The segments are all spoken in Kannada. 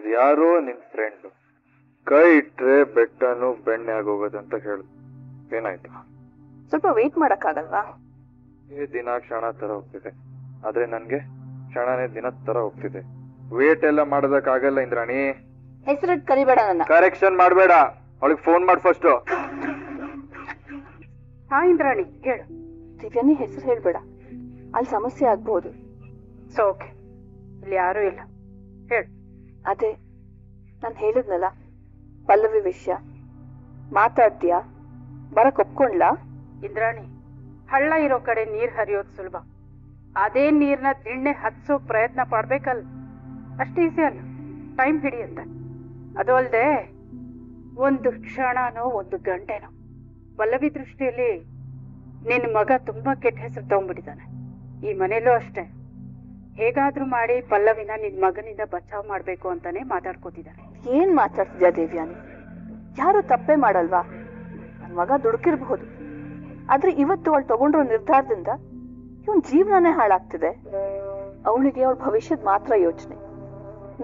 ಅದ್ ಯಾರೋ ನಿನ್ ಫ್ರೆಂಡ್ ಕೈ ಇಟ್ರೆ ಬೆಟ್ಟನು ಬೆಣ್ಣೆ ಆಗೋಗೋದಂತ ಹೇಳು. ಏನಾಯ್ತು? ಸ್ವಲ್ಪ ವೇಟ್ ಮಾಡಕ್ಕಾಗಲ್ವಾ? ದಿನ ಕ್ಷಣ ತರ ಹೋಗ್ತಿದೆ, ಆದ್ರೆ ನನ್ಗೆ ಕ್ಷಣನೇ ದಿನದ ತರ ಹೋಗ್ತಿದೆ. ವೇಟ್ ಎಲ್ಲ ಮಾಡೋದಕ್ಕಾಗಲ್ಲ ಇಂದ್ರಾಣಿ. ಹೆಸರಿಟ್ ಕರಿಬೇಡ ನನ್ನ. ಕರೆಕ್ಷನ್ ಮಾಡ್ಬೇಡ, ಅವಳಿಗೆ ಫೋನ್ ಮಾಡಿ ಫಸ್ಟ್. ಹಾ ಇಂದ್ರಾಣಿ ಹೇಳು. ದಿವ್ಯಾನಿ ಹೆಸರು ಹೇಳ್ಬೇಡ, ಅಲ್ಲಿ ಸಮಸ್ಯೆ ಆಗ್ಬಹುದು. ಓಕೆ, ಇಲ್ಲಿ ಯಾರು ಇಲ್ಲ, ಹೇಳು. ಅದೇ ನಾನು ಹೇಳಿದ್ನಲ್ಲ, ಪಲ್ಲವಿ ವಿಷಯ ಮಾತಾಡ್ತೀಯಾ? ಬರಕ್ ಒಪ್ಕೊಂಡ್ಲಾ? ಇಂದ್ರಾಣಿ, ಹಳ್ಳ ಇರೋ ಕಡೆ ನೀರ್ ಹರಿಯೋದು ಸುಲಭ, ಅದೇ ನೀರ್ನ ದಿಣ್ಣೆ ಹತ್ಸೋಕ್ ಪ್ರಯತ್ನ ಪಡ್ಬೇಕಲ್ಲ, ಅಷ್ಟು ಈಸಿ ಅಲ್ಲ, ಟೈಮ್ ಹಿಡಿಯುತ್ತೆ. ಅದು ಅಲ್ಲದೆ ಒಂದು ಕ್ಷಣನೋ ಒಂದು ಗಂಟೆನೋ ಪಲ್ಲವಿ ದೃಷ್ಟಿಯಲ್ಲಿ ನಿನ್ನ ಮಗ ತುಂಬಾ ಕೆಟ್ಟ ಹೆಸರು ತಗೊಂಡ್ಬಿಟ್ಟಿದ್ದಾನೆ. ಈ ಮನೇಲೂ ಅಷ್ಟೇ, ಹೇಗಾದ್ರೂ ಮಾಡಿ ಪಲ್ಲವಿನ ನಿನ್ ಮಗನಿಂದ ಬಚಾವ್ ಮಾಡ್ಬೇಕು ಅಂತಾನೆ ಮಾತಾಡ್ಕೋತಿದ್ದಾರೆ. ಏನ್ ಮಾತಾಡ್ತಿದ್ಯಾ ದೇವ್ಯಾನಿ? ಯಾರು ತಪ್ಪೇ ಮಾಡಲ್ವಾ? ನನ್ ಮಗ ದುಡುಕಿರ್ಬಹುದು, ಆದ್ರೆ ಇವತ್ತು ಅವಳು ತಗೊಂಡ್ರೋ ನಿರ್ಧಾರದಿಂದ ಇವನ್ ಜೀವನನೇ ಹಾಳಾಗ್ತಿದೆ. ಅವಳಿಗೆ ಅವಳ ಭವಿಷ್ಯದ ಮಾತ್ರ ಯೋಚನೆ.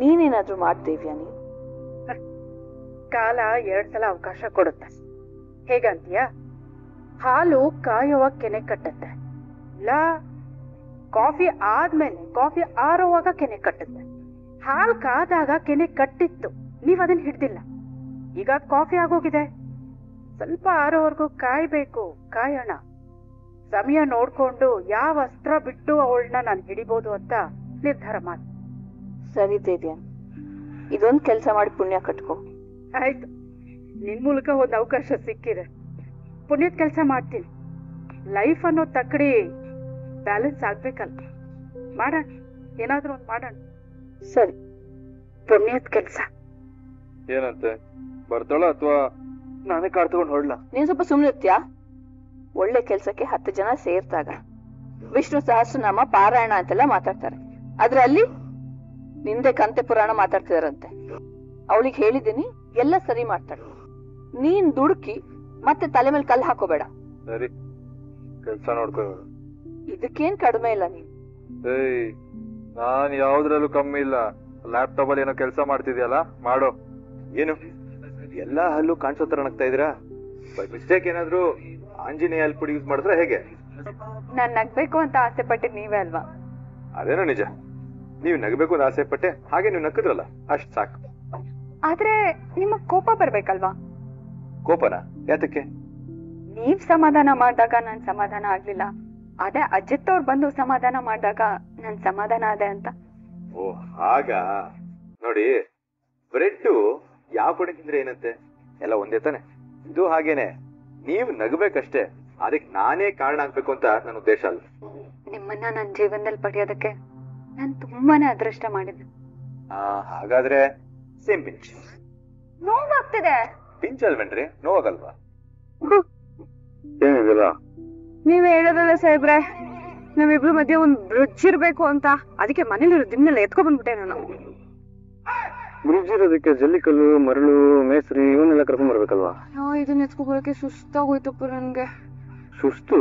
ನೀನೇನಾದ್ರೂ ಮಾಡ್ ದೇವ್ಯಾನಿ. ಕಾಲ 2 ಸಲ ಅವಕಾಶ ಕೊಡುತ್ತೆ. ಹೇಗಂತೀಯ? ಹಾಲು ಕಾಯುವಾಗ ಕೆನೆ ಕಟ್ಟುತ್ತೆ, ಇಲ್ಲ ಕಾಫಿ ಆದ್ಮೇಲೆ ಕಾಫಿ ಆರೋವಾಗ ಕೆನೆ ಕಟ್ಟುತ್ತೆ. ಹಾಲು ಕಾದಾಗ ಕೆನೆ ಕಟ್ಟಿತ್ತು, ನೀವ್ ಅದನ್ನ ಹಿಡ್ದಿಲ್ಲ, ಈಗ ಅದು ಕಾಫಿ ಆಗೋಗಿದೆ. ಸ್ವಲ್ಪ ಆರೋವರೆಗೂ ಕಾಯ್ಬೇಕು, ಕಾಯೋಣ. ಸಮಯ ನೋಡ್ಕೊಂಡು ಯಾವ ಅಸ್ತ್ರ ಬಿಟ್ಟು ಅವಳನ್ನ ನಾನು ಹಿಡಿಬೋದು ಅಂತ ನಿರ್ಧಾರ ಮಾಡಿ. ಸರಿ ದೇವ್ಯಾನಿ, ಇದೊಂದ್ ಕೆಲ್ಸ ಮಾಡಿ ಪುಣ್ಯ ಕಟ್ಕೋ. ಆಯ್ತು, ನಿನ್ ಮೂಲಕ ಒಂದು ಅವಕಾಶ ಸಿಕ್ಕಿದೆ, ಪುಣ್ಯದ ಕೆಲಸ ಮಾಡ್ತೀನಿ. ಲೈಫ್ ಅನ್ನೋ ತಕ್ಕಡಿ ಬ್ಯಾಲೆನ್ಸ್ ಆಗ್ಬೇಕಲ್ಲ, ಮಾಡೋಣ, ಏನಾದ್ರೂ ಒಂದು ಮಾಡೋಣ. ಸರಿ, ಪುಣ್ಯದ ಕೆಲಸ. ಏನಂತೆ, ಬರ್ತಾಳ ಅಥವಾ ನಾನೇ ಕಾರ್ ತಗೊಂಡ್ ಹೊಡ್ಲಾ? ನೀನ್ ಸ್ವಲ್ಪ ಸುಮ್ನಿರ್ತ್ಯಾ? ಒಳ್ಳೆ ಕೆಲ್ಸಕ್ಕೆ 10 ಜನ ಸೇರ್ತಾಗ ವಿಷ್ಣು ಸಹಸ್ರನಾಮ ಪಾರಾಯಣ ಅಂತೆಲ್ಲ ಮಾತಾಡ್ತಾರೆ, ಆದ್ರೆ ಅಲ್ಲಿ ನಿಂದೆ ಕಂತೆ ಪುರಾಣ ಮಾತಾಡ್ತಿದಾರಂತೆ. ಅವಳಿಗೆ ಹೇಳಿದ್ದೀನಿ, ಎಲ್ಲ ಸರಿ ಮಾಡ್ತಾಳೆ. ನೀನ್ ದುಡುಕಿ ಮತ್ತೆ ತಲೆ ಮೇಲೆ ಕಲ್ಲು ಹಾಕೋಬೇಡ. ಸರಿ, ಕೆಲ್ಸ ನೋಡ್ಕೋ. ಇದಕ್ಕೇನ್ ಕಡಿಮೆ ಇಲ್ಲ ನೀನ್. ಏಯ್, ನಾನ್ ಯಾವ್ದ್ರಲ್ಲೂ ಕಮ್ಮಿ ಇಲ್ಲ. ಲ್ಯಾಪ್ಟಾಪ್ ಅಲ್ಲಿ ಏನೋ ಕೆಲಸ ಮಾಡ್ತಿದ್ಯಲ್ಲ, ಮಾಡೋ. ಏನು ಎಲ್ಲಾ ಹಲ್ಲು ಕಾಣಿಸೋ ತರ ನಗ್ತಾ ಇದೀರಾ? ಬೈ ಮಿಸ್ಟೇಕ್ ಏನಾದ್ರು ಆಂಜನೇಯ ಹಲ್ಪುಡಿ ಯೂಸ್ ಮಾಡಿದ್ರೆ ಹೇಗೆ? ನಾನ್ ನಗ್ಬೇಕು ಅಂತ ಆಸೆ ಪಟ್ಟಿದ್ ನೀವೇ ಅಲ್ವಾ? ಅದೇನೋ ನಿಜ, ನೀವ್ ನಗಬೇಕು ಅಂತ ಆಸೆ ಪಟ್ಟೆ, ಹಾಗೆ ನೀವು ನಕ್ಕಿದ್ರಲ್ಲ, ಅಷ್ಟ್ ಸಾಕು. ಆದ್ರೆ ನಿಮಗ್ ಕೋಪ ಬರ್ಬೇಕಲ್ವಾ? ಕೋಪನ ಯಾತಕ್ಕೆ? ನೀವ್ ಸಮಾಧಾನ ಮಾಡಿದಾಗ ನಾನ್ ಸಮಾಧಾನ ಆಗ್ಲಿಲ್ಲ, ಅದೇ ಅಜಿತ್ ಅವ್ರು ಬಂದು ಸಮಾಧಾನ ಮಾಡಿದಾಗ ನನ್ ಸಮಾಧಾನ ಆದೆ ಅಂತ. ಓ ಹಾಗ. ನೋಡಿ, ಬ್ರೆಡ್ ಯಾವ ಕಡೆ ತಿಂದ್ರೆ ಏನಂತೆ, ಎಲ್ಲ ಒಂದೇ ತಾನೆ. ಇದು ಹಾಗೇನೆ, ನೀವ್ ನಗಬೇಕಷ್ಟೇ, ಅದಕ್ಕೆ ನಾನೇ ಕಾರಣ ಆಗ್ಬೇಕು ಅಂತ ನನ್ನ ಉದ್ದೇಶ ಅಲ್ಲ. ನಿಮ್ಮನ್ನ ನನ್ ಜೀವನದಲ್ಲಿ ಪಡೆಯೋದಕ್ಕೆ ನಾನ್ ತುಂಬಾನೇ ಅದೃಷ್ಟ ಮಾಡಿದ್ದೆ. ಹಾಗಾದ್ರೆ ಸೇಮ್ ಪಿಂಚ್. ನೋವಾಗ್ತಿದೆ. ಪಿಂಚ್ ಅಲ್ವೇನ್ರಿ, ನೋವಾಗಲ್ವಾ? ಏನಿದಿಲ್ಲ, ನೀವ್ ಹೇಳೋದಲ್ಲ ಸಾಹೇಬ್ರೆ, ನಾವಿಬ್ರು ಮಧ್ಯೆ ಒಂದ್ ಬ್ರಿಡ್ಜ್ ಇರ್ಬೇಕು ಅಂತ, ಅದಕ್ಕೆ ಮನೇಲಿ ದಿನೆಲ್ಲ ಎತ್ಕೊ ಬಂದ್ಬಿಟ್ಟೆ ನಾನು. ಬ್ರಿಡ್ಜ್ ಇರೋದಕ್ಕೆ ಜಲ್ಲಿಕಲ್ಲು, ಮರಳು, ಮೇಸ್ತ್ರಿ ಇವನ್ನೆಲ್ಲ ಕರ್ಕೊಂಡ್ ಬರ್ಬೇಕಲ್ವಾ? ಇದನ್ನ ಎತ್ಕೊ ಬರೋಕೆ ಸುಸ್ತಾಗೋಯ್ತಪ್ಪ ನನ್ಗೆ. ಸುಸ್ತು?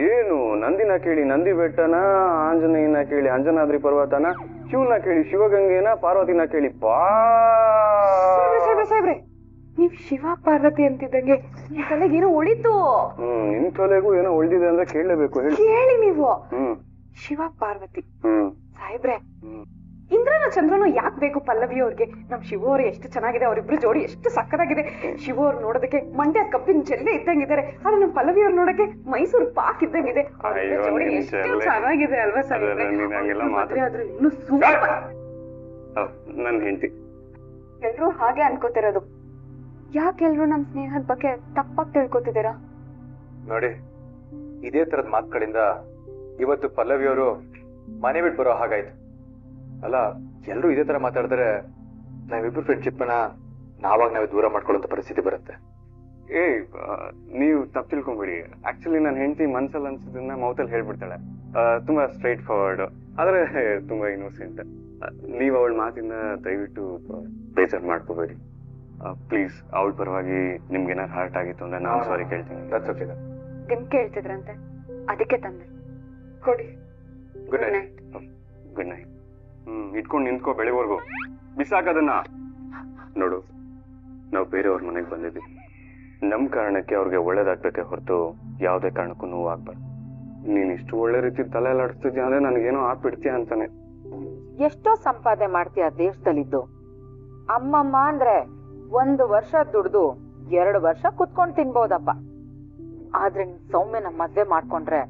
ಏನು ನಂದಿನ ಕೇಳಿ ನಂದಿ ಬೆಟ್ಟನ, ಆಂಜನೇಯನ ಕೇಳಿ ಅಂಜನಾದ್ರಿ ಪರ್ವತನ, ಶಿವನ ಕೇಳಿ ಶಿವಗಂಗೆನ, ಪಾರ್ವತಿನ ಕೇಳಿ ಸಾಹೇಬ್ರೆ, ನೀವ್ ಶಿವ ಪಾರ್ವತಿ ಅಂತಿದ್ದಂಗೆ ನಿಮ್ ತಲೆಗೆ ಏನೋ ಒಳಿತು. ನಿನ್ ತಲೆಗೂ ಏನೋ ಉಳಿದಿದೆ ಅಂದ್ರೆ ಕೇಳಲೇಬೇಕು. ಕೇಳಿ ನೀವು. ಶಿವ ಪಾರ್ವತಿ ಸಾಹೇಬ್ರೆ, ಇಂದ್ರನ ಚಂದ್ರನು ಯಾಕೆ ಬೇಕು ಪಲ್ಲವಿ ಅವ್ರಿಗೆ? ನಮ್ ಶಿವ ಅವ್ರು ಎಷ್ಟು ಚೆನ್ನಾಗಿದೆ, ಅವ್ರಿಬ್ರು ಜೋಡಿ ಎಷ್ಟು ಸಕ್ಕದಾಗಿದೆ. ಶಿವ ಅವ್ರು ನೋಡೋದಕ್ಕೆ ಮಂಡ್ಯ ಕಬ್ಬಿನ ಜಲ್ಲೆ ಇದ್ದಂಗಿದ್ದಾರೆ, ಆದ್ರೆ ನಮ್ ಪಲ್ಲವಿ ಅವ್ರು ನೋಡಕ್ಕೆ ಮೈಸೂರು ಪಾಕ್ ಇದ್ದಂಗಿದೆ. ಜೋಡಿ ಎಷ್ಟು ಚೆನ್ನಾಗಿದೆ ಅಲ್ವಾ ಸಾಹೇಬ್ರೆ? ಆದ್ರೆ ಇನ್ನು ಸೂಪರ್. ನನ್ ಹೆಂಡತಿ. ಎಲ್ರು ಹಾಗೆ ಅನ್ಕೋತಿರೋದು, ಯಾಕೆಲ್ರು ನಮ್ ಸ್ನೇಹದ ಬಗ್ಗೆ ತಪ್ಪಾಗಿ ತಿಳ್ಕೊತಿದ್ದೀರಾ? ನೋಡಿ, ಇದೇ ತರದ ಮಾತುಗಳಿಂದ ಇವತ್ತು ಪಲ್ಲವಿಯವರು ಮನೆ ಬಿಟ್ಟು ಬರೋ ಹಾಗಾಯ್ತು ಅಲ್ಲ. ಎಲ್ರು ಇದೇ ತರ ಮಾತಾಡಿದ್ರೆ ನಾವಿಬ್ರು ಫ್ರೆಂಡ್ಶಿಪ್ ನ ನಾವೇ ದೂರ ಮಾಡ್ಕೊಳ್ಳೋ ಪರಿಸ್ಥಿತಿ ಬರುತ್ತೆ. ನೀವು ತಪ್ಪು ತಿಳ್ಕೊಂಬಿಡಿ. ಆಕ್ಚುಲಿ ನನ್ನ ಹೆಂಡತಿ ಮನ್ಸಲ್ಲಿ ಅನ್ಸೋದನ್ನ ಮೌತಲ್ಲಿ ಹೇಳ್ಬಿಡ್ತಾಳೆ. ತುಂಬಾ ಸ್ಟ್ರೈಟ್ ಫಾರ್ವರ್ಡ್, ಆದ್ರೆ ತುಂಬಾ ಇನ್ನೋಸೆಂಟ್. ನೀವು ಅವಳ ಮಾತಿಂದ ದಯವಿಟ್ಟು ಬೇಜಾರು ಮಾಡ್ಕೋಬೇಡಿ ಪ್ಲೀಸ್. ಅವಳ ಪರವಾಗಿ ನಿಮ್ಗೆ ಏನಾರು ಹರ್ಟ್ ಆಗಿತ್ತು ಅಂದ್ರೆ ನಾನು ಸಾರಿ ಕೇಳ್ತೀನಿ. ನಿಮ್ ಕೇಳ್ತಿದ್ರಂತೆ, ಅದಕ್ಕೆ ತಂದೆ. ಕೊಡಿ. Good night. Good night. ಇಟ್ಕೊಂಡು ನಿಂತ್ಕೋ ಬೆಳಿವರೆಗೂ. ಬಿಸಾಕದನ್ನ. ನೋಡು, ನಾವು ಬೇರೆಯವ್ರ ಮನೆಗೆ ಬಂದಿದ್ದೀವಿ. ನಮ್ಮ ಕಾರಣಕ್ಕೆ ಅವ್ರಿಗೆ ಒಳ್ಳೇದಾಗ್ಬೇಕೆ ಹೊರತು ಯಾವುದೇ ಕಾರಣಕ್ಕೂ ನೋವು ಆಗ್ಬಾರ್ದು. ನೀನ್ ಇಷ್ಟು ಒಳ್ಳೆ ರೀತಿ ತಲೆ ಆಡಿಸ್ತಿದ್ಯಾ ಅಂದ್ರೆ ನನಗೇನೋ ಆಗ್ಬಿಡ್ತೀಯ ಅಂತಾನೆ. ಎಷ್ಟೋ ಸಂಪಾದನೆ ಮಾಡ್ತೀಯ ದೇಶದಲ್ಲಿದ್ದು. ಅಮ್ಮಮ್ಮ ಅಂದ್ರೆ 1 ವರ್ಷ ದುಡ್ದು 2 ವರ್ಷ ಕುತ್ಕೊಂಡ್ ತಿನ್ಬೋದಪ್ಪ. ಆದ್ರೆ ನಿನ್ ಸೌಮ್ಯನ ಮದ್ವೆ ಮಾಡ್ಕೊಂಡ್ರೆ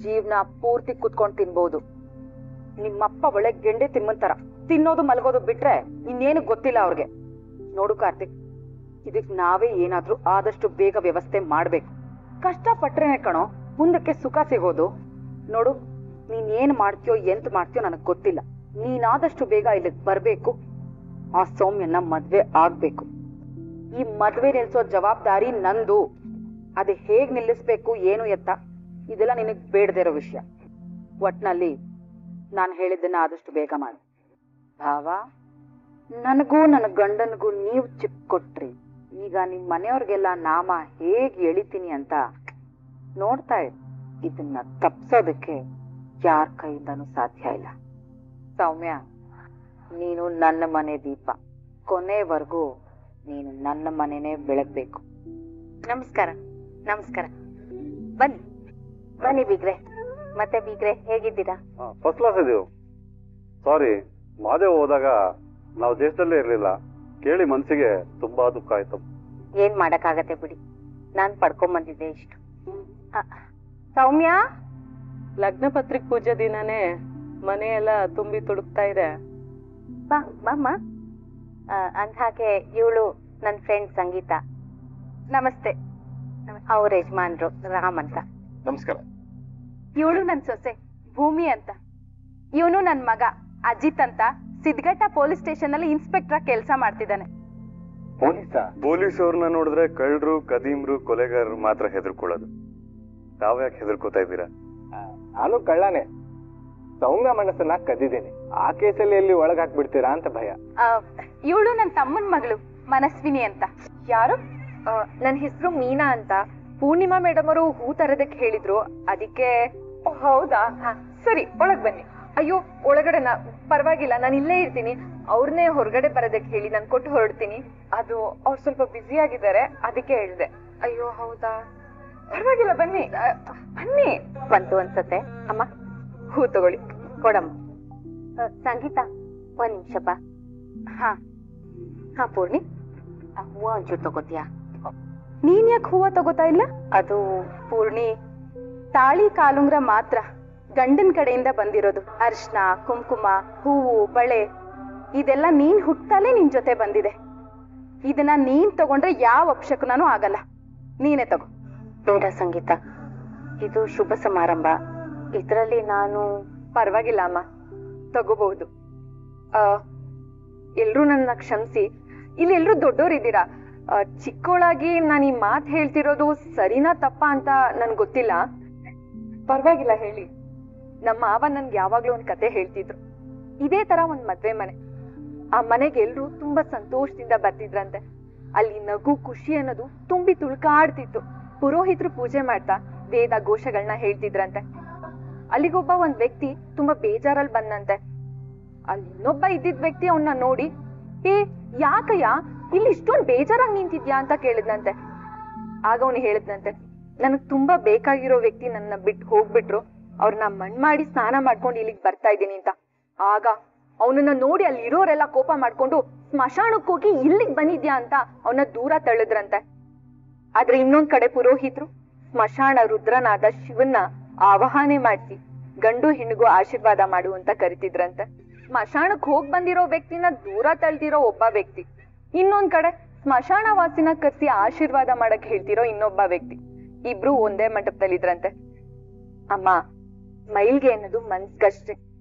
ಜೀವನ ಪೂರ್ತಿ ಕುತ್ಕೊಂಡ್ ತಿನ್ಬೋದು. ನಿಮ್ಮಪ್ಪ ಒಳ್ಳೆ ಗೆಂಡೆ ತಿಮ್ಮಂತರ ತಿನ್ನೋದು ಮಲಗೋದು ಬಿಟ್ರೆ ಇನ್ನೇನು ಗೊತ್ತಿಲ್ಲ ಅವ್ರಿಗೆ. ನೋಡು ಕಾರ್ತಿಕ್, ಇದಕ್ ನಾವೇ ಏನಾದ್ರೂ ಆದಷ್ಟು ಬೇಗ ವ್ಯವಸ್ಥೆ ಮಾಡ್ಬೇಕು. ಕಷ್ಟ ಪಟ್ರೇನೆ ಕಣೋ ಮುಂದಕ್ಕೆ ಸುಖ ಸಿಗೋದು. ನೋಡು, ನೀನ್ ಏನ್ ಮಾಡ್ತೀಯೋ ಎಂತ ಮಾಡ್ತೀಯೋ ನನಗ್ ಗೊತ್ತಿಲ್ಲ. ನೀನಾದಷ್ಟು ಬೇಗ ಇಲ್ಲಿಗೆ ಬರ್ಬೇಕು. ಆ ಸೌಮ್ಯನ ಮದ್ವೆ ಆಗ್ಬೇಕು. ಈ ಮದ್ವೆ ನಿಲ್ಸೋ ಜವಾಬ್ದಾರಿ ನಂದು. ಅದೇ ಹೇಗ್ ನಿಲ್ಲಿಸ್ಬೇಕು ಏನು ಎತ್ತ ಇದೆಲ್ಲ ನಿನಗ್ ಬೇಡದೇ ಇರೋ ವಿಷಯ. ಒಟ್ನಲ್ಲಿ ನಾನು ಹೇಳಿದ್ದನ್ನ ಆದಷ್ಟು ಬೇಗ ಮಾಡು. ಭಾವ, ನನಗೂ ನನ್ನ ಗಂಡನಿಗೂ ನೀವು ಚಿಪ್ ಕೊಟ್ರಿ. ಈಗ ನಿಮ್ ಮನೆಯವ್ರಿಗೆಲ್ಲ ನಾಮ ಹೇಗ್ ಎಳಿತೀನಿ ಅಂತ ನೋಡ್ತಾ ಇರಿ. ಇದನ್ನ ತಪ್ಸೋದಕ್ಕೆ ಯಾರ ಕೈಯಿಂದನೂ ಸಾಧ್ಯ ಇಲ್ಲ. ಸೌಮ್ಯ, ನೀನು ನನ್ನ ಮನೆ ದೀಪ. ಕೊನೆವರೆಗೂ ನೀನು ನನ್ನ ಮನೆನೇ ಬೆಳಗ್ಬೇಕು. ನಮಸ್ಕಾರ. ನಮಸ್ಕಾರ. ಬನ್ನಿ ಬನ್ನಿ ಬೀಗ್ರೆ. ಮತ್ತೆ ಬೀಗ್ರೆ ಹೇಗಿದ್ದೀರಾ? ಫಸ್ಟ್ ಕ್ಲಾಸ್ ಇದೀವಿ. ಸಾರಿ, ಮಾದೇವ್ ಹೋದಾಗ ನಾವು ದೇಶದಲ್ಲೇ ಇರ್ಲಿಲ್ಲ. ಕೇಳಿ ಮನ್ಸಿಗೆ ತುಂಬಾ ದುಃಖ ಆಯ್ತು. ಏನ್ ಮಾಡಕ್ಕಾಗತ್ತೆ ಬಿಡಿ, ನಾನ್ ಪಡ್ಕೊಂಡ್ ಬಂದಿದ್ದೆ ಇಷ್ಟು. ಸೌಮ್ಯ, ಲಗ್ನ ಪತ್ರಿಕೆ ಪೂಜೆ ದಿನನೇ ಮನೆಯೆಲ್ಲ ತುಂಬಿ ತುಡುಕ್ತಾ ಇದೆ. ಬಾ ಬಾಮ್ಮ. ಅಂದ್ಹಾಗೆ ಇವಳು ನನ್ ಫ್ರೆಂಡ್ ಸಂಗೀತ. ನಮಸ್ತೆ. ಅವ್ರ ಯಜಮಾನ್ರು ರಾಮ್ ಅಂತ. ನಮಸ್ಕಾರ. ಇವಳು ನನ್ ಸೊಸೆ ಭೂಮಿ ಅಂತ. ಇವನು ನನ್ ಮಗ ಅಜಿತ್ ಅಂತ ಸಿದ್ಘಟ್ಟ ಪೊಲೀಸ್ ಸ್ಟೇಷನ್ ಅಲ್ಲಿ ಇನ್ಸ್ಪೆಕ್ಟರ್ ಕೆಲಸ ಮಾಡ್ತಿದ್ದಾನೆ. ಪೊಲೀಸ್ ಅವ್ರನ್ನ ನೋಡಿದ್ರೆ ಕಳ್ಳರು, ಕದೀಮ್ರು, ಕೊಲೆಗಾರರು ಮಾತ್ರ ಹೆದರ್ಕೊಳ್ಳೋದು. ತಾವ್ ಯಾಕೆ ಹೆದರ್ಕೋತಾ ಇದ್ದೀರಾ? ನಾನು ಕಳ್ಳನೇ. ಸೌಮ್ಯ ಮನಸ್ಸನ್ನ ಕದ್ದಿದ್ದೀನಿ. ಆ ಕೇಸಲ್ಲಿ ಎಲ್ಲಿ ಒಳಗ್ ಹಾಕ್ಬಿಡ್ತೀರಾ ಅಂತ ಭಯ. ಇವಳು ನನ್ ತಮ್ಮನ್ ಮಗಳು ಮನಸ್ವಿನಿ ಅಂತ. ಯಾರು? ನನ್ ಹೆಸರು ಮೀನಾ ಅಂತ. ಪೂರ್ಣಿಮಾ ಮೇಡಮ್ ಅವರು ಹೂ ತರದಕ್ಕೆ ಹೇಳಿದ್ರು, ಅದಕ್ಕೆ. ಹೌದಾ, ಸರಿ ಒಳಗ್ ಬನ್ನಿ. ಅಯ್ಯೋ ಒಳಗಡೆನಾ? ಪರವಾಗಿಲ್ಲ, ನಾನು ಇಲ್ಲೇ ಇರ್ತೀನಿ. ಅವ್ರನ್ನೇ ಹೊರಗಡೆ ಬರೋದಕ್ಕೆ ಹೇಳಿ ನಾನು ಕೊಟ್ಟು ಹೊರಡ್ತೀನಿ. ಅದು ಅವ್ರು ಸ್ವಲ್ಪ ಬ್ಯುಸಿ ಆಗಿದ್ದಾರೆ, ಅದಕ್ಕೆ ಹೇಳ್ದೆ. ಅಯ್ಯೋ ಹೌದಾ, ಪರವಾಗಿಲ್ಲ ಬನ್ನಿ ಬನ್ನಿ. ಬಂತು ಅನ್ಸತ್ತೆ. ಅಮ್ಮ ಹೂ ತಗೊಳ್ಳಿ. ಕೊಡಮ್ಮ. ಸಂಗೀತ ಒಂದ್ ನಿಮಿಷ ಬಾ. ಹಾ ಹಾ ಪೂರ್ಣಿ, ಹೂವ ಒಂಚೂರು ತಗೋತೀಯಾ? ನೀನ್ ಯಾಕೆ ಹೂವ ತಗೋತಾ ಇಲ್ಲ? ಅದು ಪೂರ್ಣಿ, ತಾಳಿ ಕಾಲುಂಗ್ರ ಮಾತ್ರ ಗಂಡನ್ ಕಡೆಯಿಂದ ಬಂದಿರೋದು. ಅರ್ಶನ, ಕುಂಕುಮ, ಹೂವು, ಬಳೆ ಇದೆಲ್ಲ ನೀನ್ ಹುಟ್ಟಲೇ ನಿನ್ ಜೊತೆ ಬಂದಿದೆ. ಇದನ್ನ ನೀನ್ ತಗೊಂಡ್ರೆ ಯಾವ ಅಪಶಕುನೂ ಆಗಲ್ಲ. ನೀನೇ ತಗೋ. ಬೇಡ ಸಂಗೀತ, ಇದು ಶುಭ ಸಮಾರಂಭ. ಇದ್ರಲ್ಲಿ ನಾನು. ಪರವಾಗಿಲ್ಲ ಅಮ್ಮ, ತಗೋಬಹುದು. ಎಲ್ರೂ ನನ್ನ ಕ್ಷಮಿಸಿ. ಇಲ್ಲಿ ಎಲ್ರೂ ದೊಡ್ಡೋರಿದ್ದೀರಾ. ಚಿಕ್ಕೋಳಾಗಿ ನಾನು ಈ ಮಾತು ಹೇಳ್ತಿರೋದು ಸರಿನಾ ತಪ್ಪಾ ಅಂತ ನನ್ಗೆ ಗೊತ್ತಿಲ್ಲ. ಪರವಾಗಿಲ್ಲ ಹೇಳಿ. ನಮ್ಮ ಮಾವ ನನ್ಗೆ ಯಾವಾಗ್ಲೂ ಒಂದ್ ಕತೆ ಹೇಳ್ತಿದ್ರು. ಇದೇ ತರ ಒಂದ್ ಮದ್ವೆ ಮನೆ. ಆ ಮನೆಗೆ ಎಲ್ರು ತುಂಬಾ ಸಂತೋಷದಿಂದ ಬರ್ತಿದ್ರಂತೆ. ಅಲ್ಲಿ ನಗು, ಖುಷಿ ಅನ್ನೋದು ತುಂಬಿ ತುಳ್ಕಾಡ್ತಿತ್ತು. ಪುರೋಹಿತರು ಪೂಜೆ ಮಾಡ್ತಾ ವೇದ ಘೋಷಗಳನ್ನ ಹೇಳ್ತಿದ್ರಂತೆ. ಅಲ್ಲಿಗೊಬ್ಬ ಒಂದ್ ವ್ಯಕ್ತಿ ತುಂಬಾ ಬೇಜಾರಲ್ಲಿ ಬಂದಂತೆ. ಅಲ್ಲಿ ಇನ್ನೊಬ್ಬ ಇದ್ದಿದ್ ವ್ಯಕ್ತಿ ಅವನ್ನ ನೋಡಿ, ಏ ಯಾಕಯ್ಯ ಇಲ್ಲಿ ಇಷ್ಟೊಂದು ಬೇಜಾರಾಗಿ ನಿಂತಿದ್ಯಾ ಅಂತ ಕೇಳಿದ್ನಂತೆ. ಆಗ ಅವನು ಹೇಳಿದ್ನಂತೆ, ನನಗ್ ತುಂಬಾ ಬೇಕಾಗಿರೋ ವ್ಯಕ್ತಿ ನನ್ನ ಬಿಟ್ಟು ಹೋಗ್ಬಿಟ್ರು. ಅವ್ರನ್ನ ಮಣ್ ಮಾಡಿ ಸ್ನಾನ ಮಾಡ್ಕೊಂಡು ಇಲ್ಲಿಗೆ ಬರ್ತಾ ಇದ್ದೀನಿ ಅಂತ. ಆಗ ಅವನನ್ನ ನೋಡಿ ಅಲ್ಲಿ ಇರೋರೆಲ್ಲ ಕೋಪ ಮಾಡ್ಕೊಂಡು ಸ್ಮಶಾನಕ್ಕೆ ಹೋಗಿ ಇಲ್ಲಿಗೆ ಬಂದಿದ್ಯಾ ಅಂತ ಅವನ ದೂರ ತಳ್ಳಿದ್ರಂತೆ. ಆದ್ರೆ ಇನ್ನೊಂದ್ ಕಡೆ ಪುರೋಹಿತರು ಸ್ಮಶಾನ ರುದ್ರನಾದ ಶಿವನ್ನ ಆವಾಹನೆ ಮಾಡಿಸಿ ಗಂಡು ಹೆಣ್ಣಿಗೂ ಆಶೀರ್ವಾದ ಮಾಡು ಅಂತ ಕರಿತಿದ್ರಂತೆ. ಸ್ಮಶಾನಕ್ ಹೋಗ್ ಬಂದಿರೋ ವ್ಯಕ್ತಿನ ದೂರ ತಳ್ದಿರೋ ಒಬ್ಬ ವ್ಯಕ್ತಿ, ಇನ್ನೊಂದ್ ಕಡೆ ಸ್ಮಶಾನ ವಾಸಿನ ಕರ್ಸಿ ಆಶೀರ್ವಾದ ಮಾಡಕ್ ಹೇಳ್ತಿರೋ ಇನ್ನೊಬ್ಬ ವ್ಯಕ್ತಿ. ಇಬ್ರು ಒಂದೇ ಮಂಟಪದಲ್ಲಿದ್ರಂತೆ. ಅಮ್ಮ, ಮೈಲ್ಗೆ ಅನ್ನೋದು ಮನ್ಸ್ಗಷ್ಟೇ,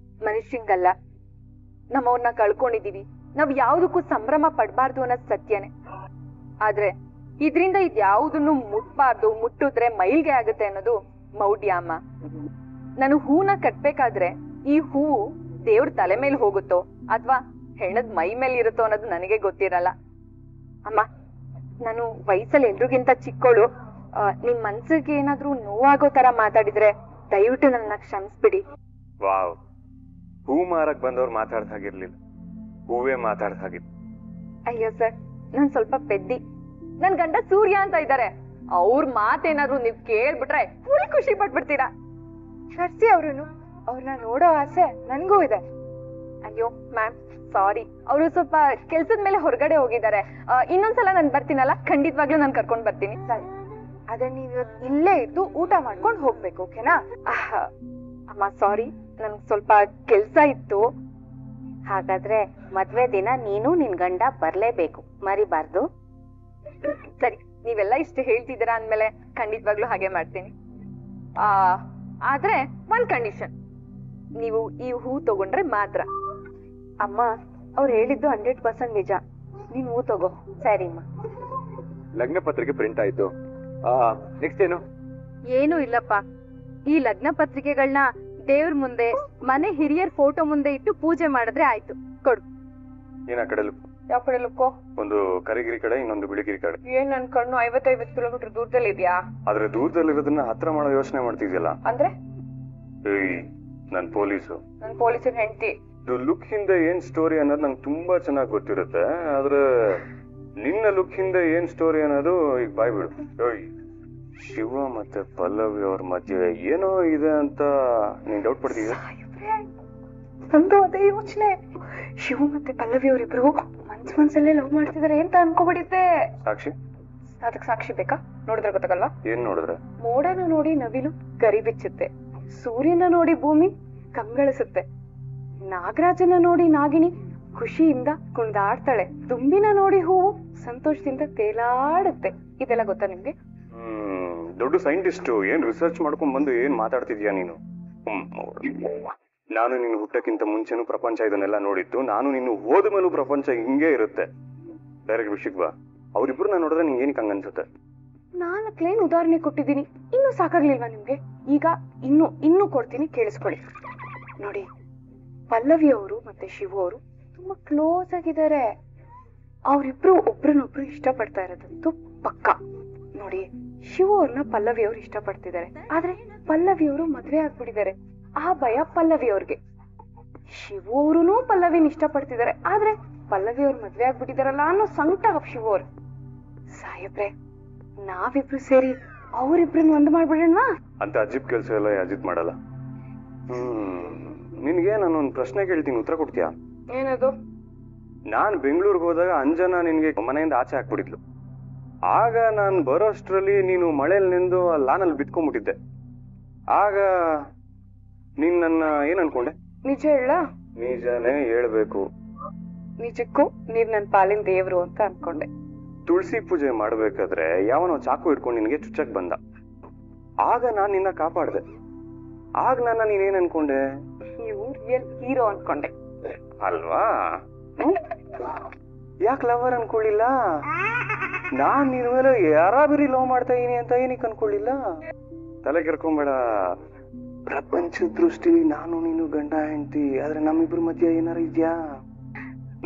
ಮನುಷ್ಯಂಗಲ್ಲ. ನಮ್ಮವ್ರನ್ನ ಕಳ್ಕೊಂಡಿದೀವಿ, ನಾವ್ ಯಾವ್ದಕ್ಕೂ ಸಂಭ್ರಮ ಪಡ್ಬಾರ್ದು ಅನ್ನೋದ್ ಸತ್ಯನೇ. ಆದ್ರೆ ಇದ್ರಿಂದ ಇದ್ಯಾವುದನ್ನು ಮುಟ್ಬಾರ್ದು, ಮುಟ್ಟಿದ್ರೆ ಮೈಲ್ಗೆ ಆಗುತ್ತೆ ಅನ್ನೋದು ಮೌಢ್ಯ ಅಮ್ಮ. ನಾನು ಹೂನ ಕಟ್ಬೇಕಾದ್ರೆ ಈ ಹೂವು ದೇವ್ರ ತಲೆ ಮೇಲೆ ಹೋಗುತ್ತೋ ಅಥವಾ ಹೆಣದ್ ಮೈ ಮೇಲೆ ಇರುತ್ತೋ ಅನ್ನೋದು ನನಗೆ ಗೊತ್ತಿರಲ್ಲ. ಅಮ್ಮ, ನಾನು ವಯಸ್ಸಲ್ಲಿ ಎಲ್ರಿಗಿಂತ ಚಿಕ್ಕವಳು. ನಿಮ್ ಮನ್ಸಿಗೆ ಏನಾದ್ರೂ ನೋವಾಗೋ ತರ ಮಾತಾಡಿದ್ರೆ ದಯವಿಟ್ಟು ನನ್ನ ಕ್ಷಮಿಸ್ಬಿಡಿ. ವಾವ್, ಹೂ ಮಾರಕ್ ಬಂದವ್ರು ಮಾತಾಡ್ದ ಹಾಗಿರ್ಲಿಲ್ಲ, ಹೂವೇ ಮಾತಾಡ್ದ ಹಾಗಿತ್ತು. ಅಯ್ಯೋ ಸರ್, ನಾನ್ ಸ್ವಲ್ಪ ಪೆದ್ದಿ. ನನ್ ಗಂಡ ಸೂರ್ಯ ಅಂತ ಇದ್ದಾರೆ, ಅವ್ರ ಮಾತೇನಾದ್ರು ನೀವ್ ಕೇಳ್ಬಿಟ್ರೆ ಫುಲ್ ಖುಷಿ ಪಟ್ಬಿಡ್ತೀರಾ. ಕರ್ಸಿ ಅವ್ರನ್ನು, ಅವ್ರನ್ನ ನೋಡೋ ಆಸೆ ನನ್ಗೂ ಇದೆ. ಅಯ್ಯೋ ಮ್ಯಾಮ್ ಸಾರಿ, ಅವರು ಸ್ವಲ್ಪ ಕೆಲ್ಸದ ಮೇಲೆ ಹೊರಗಡೆ ಹೋಗಿದ್ದಾರೆ. ಇನ್ನೊಂದ್ಸಲ ನಾನು ಬರ್ತೀನಲ್ಲ, ಖಂಡಿತವಾಗ್ಲೂ ನಾನು ಕರ್ಕೊಂಡ್ ಬರ್ತೀನಿ. ಸರಿ, ಆದ್ರೆ ನೀವ್ ಇಲ್ಲೇ ಇದ್ದು ಊಟ ಮಾಡ್ಕೊಂಡು ಹೋಗ್ಬೇಕು, ಓಕೆನಾ? ಅಮ್ಮ ಸಾರಿ, ನನ್ಗೆ ಸ್ವಲ್ಪ ಕೆಲ್ಸ ಇತ್ತು. ಹಾಗಾದ್ರೆ ಮದ್ವೆ ದಿನ ನೀನು ನಿನ್ ಗಂಡ ಬರ್ಲೇಬೇಕು, ಮರಿಬಾರ್ದು. ಸರಿ, ನೀವೆಲ್ಲ ಇಷ್ಟು ಹೇಳ್ತಿದ್ದೀರಾ ಅಂದ್ಮೇಲೆ ಖಂಡಿತವಾಗ್ಲೂ ಹಾಗೆ ಮಾಡ್ತೀನಿ. ಆದ್ರೆ ಒಂದ್ ಕಂಡೀಷನ್, ನೀವು ಈ ಹೂ ತಗೊಂಡ್ರೆ ಮಾತ್ರ. ಅಮ್ಮ, ಅವ್ರು ಹೇಳಿದ್ದು 100% ನಿಜ. ನೀನ್ ಹೂ ತಗೋ. ಸರಿಮ್ಮ. ಲಗ್ನ ಪತ್ರಿಕೆ ಪ್ರಿಂಟ್ ಆಯ್ತು. ನೆಕ್ಸ್ಟ್ ಏನು? ಏನೂ ಇಲ್ಲಪ್ಪ, ಈ ಲಗ್ನ ಪತ್ರಿಕೆಗಳನ್ನ ದೇವ್ರ ಮುಂದೆ, ಮನೆ ಹಿರಿಯರ್ ಫೋಟೋ ಮುಂದೆ ಇಟ್ಟು ಪೂಜೆ ಮಾಡಿದ್ರೆ ಆಯ್ತು. ಕೊಡು. ಏನ್ ಆ ಕಡೆ ಲುಕ್? ಯಾವ ಕಡೆ ಲುಕ್ಕೋ? ಒಂದು ಕರಿಗಿರಿ ಕಡೆ, ಇನ್ನೊಂದು ಬಿಳಿಗಿರಿ ಕಡೆ. ಏನ್ ನನ್ ಕಣ್ಣು 50 ಕಿಲೋಮೀಟರ್ ದೂರದಲ್ಲಿ ಇದೆಯಾ? ಆದ್ರೆ ದೂರದಲ್ಲಿರೋದನ್ನ ಹತ್ರ ಮಾಡೋ ಯೋಚನೆ ಮಾಡ್ತಿದ್ಯಲ್ಲ. ಅಂದ್ರೆ ಏಯ್, ನನ್ ಪೊಲೀಸು, ನನ್ ಪೊಲೀಸರ ಹೆಂಡತಿ. ಲುಕ್ ಹಿಂದೆ ಏನ್ ಸ್ಟೋರಿ ಅನ್ನೋದು ನಂಗೆ ತುಂಬಾ ಚೆನ್ನಾಗಿ ಗೊತ್ತಿರುತ್ತೆ. ಆದ್ರೆ ನಿನ್ನ ಲುಕ್ ಹಿಂದೆ ಏನ್ ಸ್ಟೋರಿ ಅನ್ನೋದು ಈಗ ಬಾಯ್ಬಿಡು. ಏಯ್, ಶಿವ ಮತ್ತೆ ಪಲ್ಲವಿ ಅವ್ರ ಮಧ್ಯೆ ಏನೋ ಇದೆ ಅಂತ ನೀನ್ ಡೌಟ್ ಪಡ್ತೀಯ? ನಂದು ಅದೇ ಯೋಚನೆ. ಶಿವ ಮತ್ತೆ ಪಲ್ಲವಿ ಅವರಿಬ್ರು ಮನ್ಸಲ್ಲೇ ಲವ್ ಮಾಡ್ತಿದಾರೆ ಅಂತ ಅನ್ಕೋಬಿಡಿದ್ದೆ. ಸಾಕ್ಷಿ? ಅದಕ್ಕೆ ಸಾಕ್ಷಿ ಬೇಕಾ? ನೋಡಿದ್ರೆ ಗೊತ್ತಾಗಲ್ವಾ? ಏನ್ ನೋಡಿದ್ರೆ? ಮೋಡನ ನೋಡಿ ನವಿಲು ಗರಿ ಬಿಚ್ಚುತ್ತೆ, ಸೂರ್ಯನ ನೋಡಿ ಭೂಮಿ ಕಂಗಳಿಸುತ್ತೆ, ನಾಗರಾಜನ ನೋಡಿ ನಾಗಿಣಿ ಖುಷಿಯಿಂದ ಕುಣಿದಾಡ್ತಾಳೆ, ದುಂಬಿನ ನೋಡಿ ಹೂವು ಸಂತೋಷದಿಂದ ತೇಲಾಡುತ್ತೆ. ಇದೆಲ್ಲ ಗೊತ್ತಾ ನಿಮ್ಗೆ? ದೊಡ್ಡ ಸೈಂಟಿಸ್ಟ್, ಏನ್ ರಿಸರ್ಚ್ ಮಾಡ್ಕೊಂಡ್ ಬಂದು ಏನ್ ಮಾತಾಡ್ತಿದ್ಯಾ ನೀನು? ನಾನು ನಿನ್ನ ಹುಟ್ಟಕ್ಕಿಂತ ಮುಂಚೆನೂ ಪ್ರಪಂಚ ಇದನ್ನೆಲ್ಲ ನೋಡಿದ್ದು, ನಾನು ನಿನ್ನ ಹೋದ ಮೇಲೂ ಪ್ರಪಂಚ ಹಿಂಗೆ ಇರುತ್ತೆ. ಡೈರೆಕ್ಟ್ ವಿಷಯಕ್ಕೆ ಬಾ. ಅವ್ರಿಬ್ರು ನೋಡಿದ್ರೆ ನಿಂಗೆ ಏನಕ್ಕೆ ಹಂಗನ್ಸುತ್ತೆ? 4 ಉದಾಹರಣೆ ಕೊಟ್ಟಿದ್ದೀನಿ, ಇನ್ನೂ ಸಾಕಾಗ್ಲಿಲ್ವಾ ನಿಮ್ಗೆ? ಈಗ ಇನ್ನೂ ಕೊಡ್ತೀನಿ, ಕೇಳಿಸ್ಕೊಳ್ಳಿ. ನೋಡಿ, ಪಲ್ಲವಿ ಅವರು ಮತ್ತೆ ಶಿವ ಅವರು ತುಂಬಾ ಕ್ಲೋಸ್ ಆಗಿದ್ದಾರೆ. ಅವರಿಬ್ರು ಒಬ್ರನ್ನೊಬ್ರು ಇಷ್ಟಪಡ್ತಾ ಇರೋದಂತೂ ಪಕ್ಕ. ನೋಡಿ, ಶಿವ ಅವ್ರನ್ನ ಪಲ್ಲವಿ ಅವ್ರು ಇಷ್ಟಪಡ್ತಿದ್ದಾರೆ, ಆದ್ರೆ ಪಲ್ಲವಿ ಅವರು ಮದ್ವೆ ಆಗ್ಬಿಟ್ಟಿದ್ದಾರೆ. ಆ ಭಯ ಪಲ್ಲವಿ ಅವ್ರಿಗೆ. ಶಿವ ಅವ್ರು ಪಲ್ಲವಿನ ಇಷ್ಟಪಡ್ತಿದ್ದಾರೆ, ಆದ್ರೆ ಪಲ್ಲವಿ ಅವ್ರು ಮದ್ವೆ ಆಗ್ಬಿಟ್ಟಿದಾರಲ್ಲ ಅನ್ನೋ ಸಂಕಟ ಶಿವ ಅವ್ರು. ಸಾಹೇಬ್ರೆ, ನಾವಿಬ್ರು ಸೇರಿ ಅವರಿಬ್ರನ್ನ ಒಂದ್ ಮಾಡ್ಬಿಡೋಣ ಅಂತ ಅಜಿಬ್ ಕೆಲ್ಸ ಎಲ್ಲ ಅಜಿತ್ ಮಾಡಲ್ಲ. ನಿನ್ಗೆ ನಾನೊಂದ್ ಪ್ರಶ್ನೆ ಕೇಳ್ತೀನಿ, ಉತ್ತರ ಕೊಡ್ತೀಯಾ? ಏನದು? ನಾನ್ ಬೆಂಗಳೂರಿಗೆ ಹೋದಾಗ ಅಂಜನಾ ನಿನ್ಗೆ ಮನೆಯಿಂದ ಆಚೆ ಹಾಕ್ಬಿಟ್ಟಿದ್ಲು. ಆಗ ನಾನ್ ಬರೋಷ್ಟ್ರಲ್ಲಿ ನೀನು ಮಳೆಯಲ್ಲಿ ನಿಂದು ಆ ಲಾನಲ್ಲಿ ಬಿತ್ಕೊಂಡ್ಬಿಟ್ಟಿದ್ದೆ. ಆಗ ನೀನ್ ನನ್ನ ಏನ್ ಅನ್ಕೊಂಡೆ? ನಿಜ ಹೇಳ? ನಿಜನೇ ಹೇಳ್ಬೇಕು. ನಿಜಕ್ಕೂ ನೀವ್ ನನ್ ಪಾಲಿನ ದೇವ್ರು ಅಂತ ಅನ್ಕೊಂಡೆ. ತುಳಸಿ ಪೂಜೆ ಮಾಡ್ಬೇಕಾದ್ರೆ ಯಾವನೋ ಚಾಕು ಇಟ್ಕೊಂಡು ನಿನ್ಗೆ ಚುಚ್ಚಕ್ ಬಂದ. ಆಗ ನಾನ್ ನಿನ್ನ ಕಾಪಾಡ್ದೆ. ಆಗ ನನ್ನ ನೀನೇನ್ ಅನ್ಕೊಂಡೆ? ನೀವು ರಿಯಲ್ ಹೀರೋ ಅನ್ಕೊಂಡೆ ಅಲ್ವಾ? ಯಾಕೆ ಲವರ್ ಅನ್ಕೊಳ್ಳಿಲ್ಲ? ನಾನ್ ನಿನ್ ಮೇಲೆ ಯಾರಾಬಿರಿ ಲವ್ ಮಾಡ್ತಾ ಇದೀನಿ ಅಂತ ಏನಕ್ಕೆ ಅನ್ಕೊಳ್ಳಿಲ್ಲ? ತಲೆ ಕೆರ್ಕೊಂಬೇಡ. ಪ್ರಪಂಚ ದೃಷ್ಟಿಲಿ ನಾನು ನೀನು ಗಂಡ ಹೆಂಡತಿ, ಆದ್ರೆ ನಮ್ಮಿಬ್ರ ಮಧ್ಯ ಏನಾರು ಇದ್ಯಾ?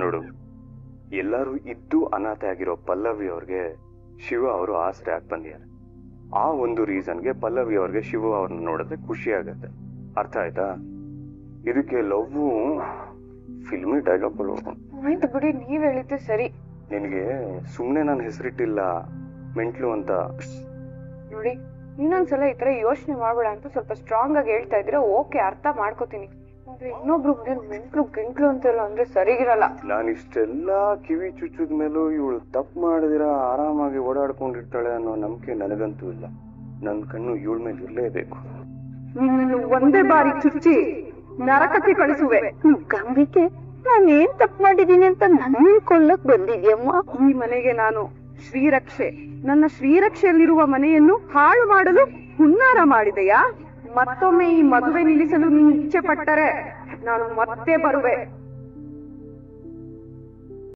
ನೋಡು, ಎಲ್ಲರೂ ಇದ್ದು ಅನಾಥ ಆಗಿರೋ ಪಲ್ಲವಿ ಅವ್ರಿಗೆ ಶಿವ ಅವರು ಆಸರೆ ಆಗಿ ಬಂದಿದ್ದಾರೆ. ಆ ಒಂದು ರೀಸನ್ಗೆ ಪಲ್ಲವಿ ಅವ್ರಿಗೆ ಶಿವ ಅವ್ರನ್ನ ನೋಡಿದ್ರೆ ಖುಷಿ ಆಗತ್ತೆ. ಅರ್ಥ ಆಯ್ತಾ? ಇದಕ್ಕೆ ಲವ್ ಫಿಲ್ಮಿ ಡೈಲಾಗ್ಗಳು. ಆಯ್ತು ಬಿಡಿ, ನೀವ್ ಹೇಳಿದ್ದು ಸರಿ. ನಿನ್ಗೆ ಸುಮ್ನೆ ನಾನು ಹೆಸರಿಟ್ಟಿಲ್ಲ, ಮೆಂಟ್ಲು ಅಂತ. ನೋಡಿ, ಇನ್ನೊಂದ್ಸಲ ಈ ತರ ಯೋಚನೆ ಮಾಡ್ಬೇಡ ಅಂತ ಸ್ವಲ್ಪ ಸ್ಟ್ರಾಂಗ್ ಆಗಿ ಹೇಳ್ತಾ ಇದ್ರೆ ಓಕೆ, ಅರ್ಥ ಮಾಡ್ಕೋತೀನಿ. ಆದ್ರೆ ಇನ್ನೊಬ್ರು ಮೆಂಟ್ಲು ಗಿಂಟ್ಲು ಅಂತೆಲ್ಲ ಅಂದ್ರೆ ಸರಿಗಿರಲ್ಲ. ನಾನು ಇಷ್ಟೆಲ್ಲಾ ಕಿವಿ ಚುಚ್ಚದ ಮೇಲೂ ಇವಳು ತಪ್ಪು ಮಾಡಿದಿರ ಆರಾಮಾಗಿ ಓಡಾಡ್ಕೊಂಡಿರ್ತಾಳೆ ಅನ್ನೋ ನಂಬಿಕೆ ನನಗಂತೂ ಇಲ್ಲ. ನನ್ ಕಣ್ಣು ಇವಳ ಮೇಲೆ ಇರ್ಲೇಬೇಕು. ಒಂದೇ ಬಾರಿ ಚುಚ್ಚಿ ನರಕಕ್ಕೆ ಕಳಿಸುವೆ. ಗಂಬಿಕೆ, ನಾನೇನ್ ತಪ್ಪು ಮಾಡಿದೀನಿ ಅಂತ ನನ್ನ ಕೊಳ್ಳಕ್ ಬಂದಿದ್ಯಮ್ಮ? ಈ ಮನೆಗೆ ನಾನು ಶ್ರೀರಕ್ಷೆ. ನನ್ನ ಶ್ರೀರಕ್ಷೆಯಲ್ಲಿರುವ ಮನೆಯನ್ನು ಹಾಳು ಮಾಡಲು ಹುನ್ನಾರ ಮಾಡಿದೆಯಾ? ಮತ್ತೊಮ್ಮೆ ಈ ಮದುವೆ ನಿಲ್ಲಿಸಲು ನೀನು ಇಚ್ಛೆ ಪಟ್ಟರೆ ನಾನು ಮತ್ತೆ ಬರುವೆ.